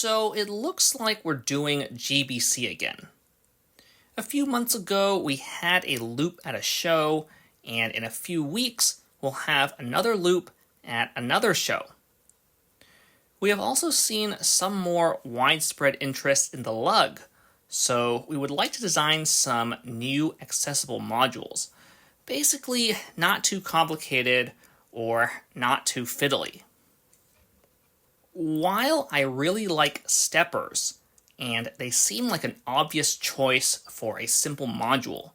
So it looks like we're doing GBC again. A few months ago, we had a loop at a show, and in a few weeks, we'll have another loop at another show. We have also seen some more widespread interest in the lug, so we would like to design some new accessible modules. Basically, not too complicated or not too fiddly. While I really like steppers, and they seem like an obvious choice for a simple module,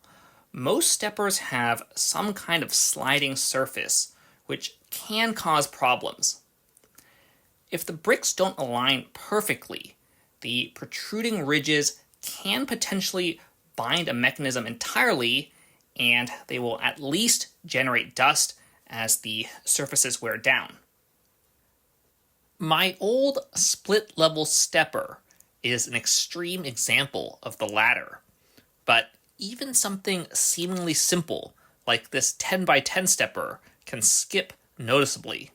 most steppers have some kind of sliding surface, which can cause problems. If the bricks don't align perfectly, the protruding ridges can potentially bind a mechanism entirely, and they will at least generate dust as the surfaces wear down. My old split-level stepper is an extreme example of the latter, but even something seemingly simple like this 10x10 stepper can skip noticeably.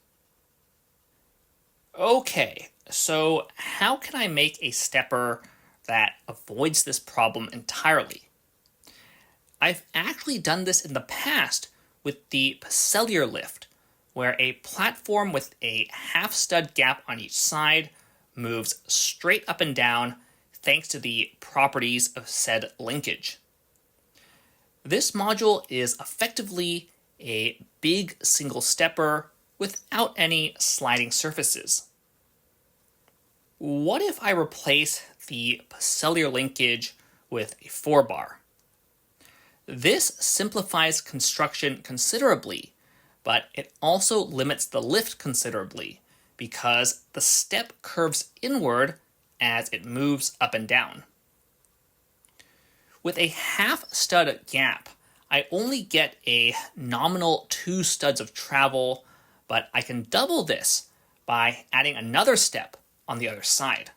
Okay, so how can I make a stepper that avoids this problem entirely? I've actually done this in the past with the cellular lift, where a platform with a half stud gap on each side moves straight up and down thanks to the properties of said linkage. This module is effectively a big single stepper without any sliding surfaces. What if I replace the cellular linkage with a 4-bar? This simplifies construction considerably, but it also limits the lift considerably because the step curves inward as it moves up and down. With a half stud gap, I only get a nominal 2 studs of travel, but I can double this by adding another step on the other side.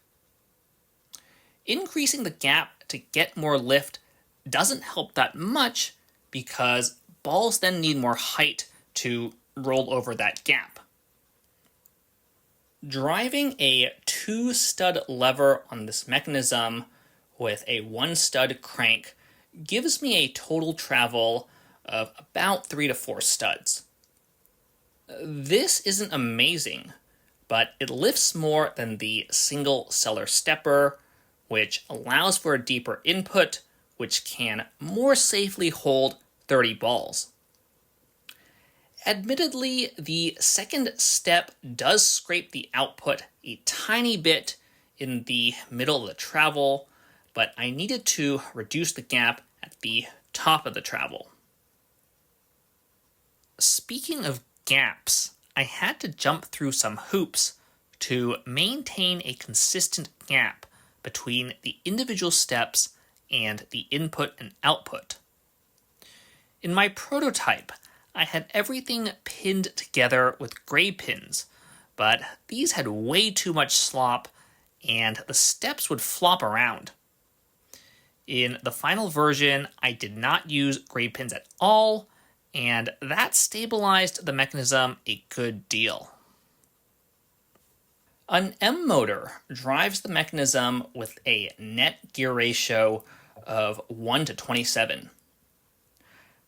Increasing the gap to get more lift doesn't help that much because balls then need more height to roll over that gap. Driving a 2-stud lever on this mechanism with a 1-stud crank gives me a total travel of about 3 to 4 studs. This isn't amazing, but it lifts more than the single cellar stepper, which allows for a deeper input, which can more safely hold 30 balls. Admittedly, the second step does scrape the output a tiny bit in the middle of the travel, but I needed to reduce the gap at the top of the travel. Speaking of gaps, I had to jump through some hoops to maintain a consistent gap between the individual steps and the input and output. In my prototype, I had everything pinned together with gray pins, but these had way too much slop and the steps would flop around. In the final version, I did not use gray pins at all, and that stabilized the mechanism a good deal. An M motor drives the mechanism with a net gear ratio of 1 to 27.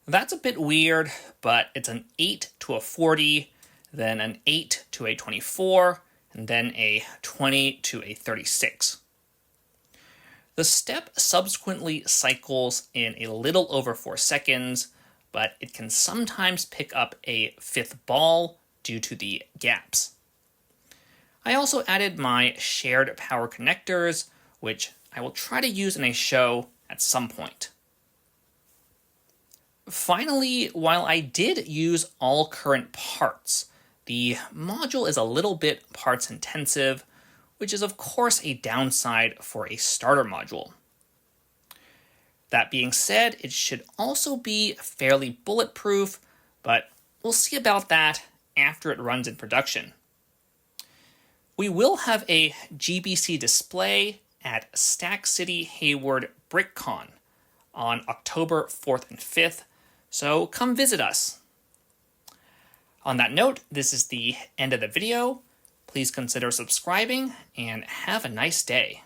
That's a bit weird, but it's an 8 to a 40, then an 8 to a 24, and then a 20 to a 36. The step subsequently cycles in a little over 4 seconds, but it can sometimes pick up a 5th ball due to the gaps. I also added my shared power connectors, which I will try to use in a show at some point. Finally, while I did use all current parts, the module is a little bit parts intensive, which is of course a downside for a starter module. That being said, it should also be fairly bulletproof, but we'll see about that after it runs in production. We will have a GBC display at Stack City Hayward BrickCon on October 4th and 5th, so come visit us. On that note, this is the end of the video. please consider subscribing and have a nice day.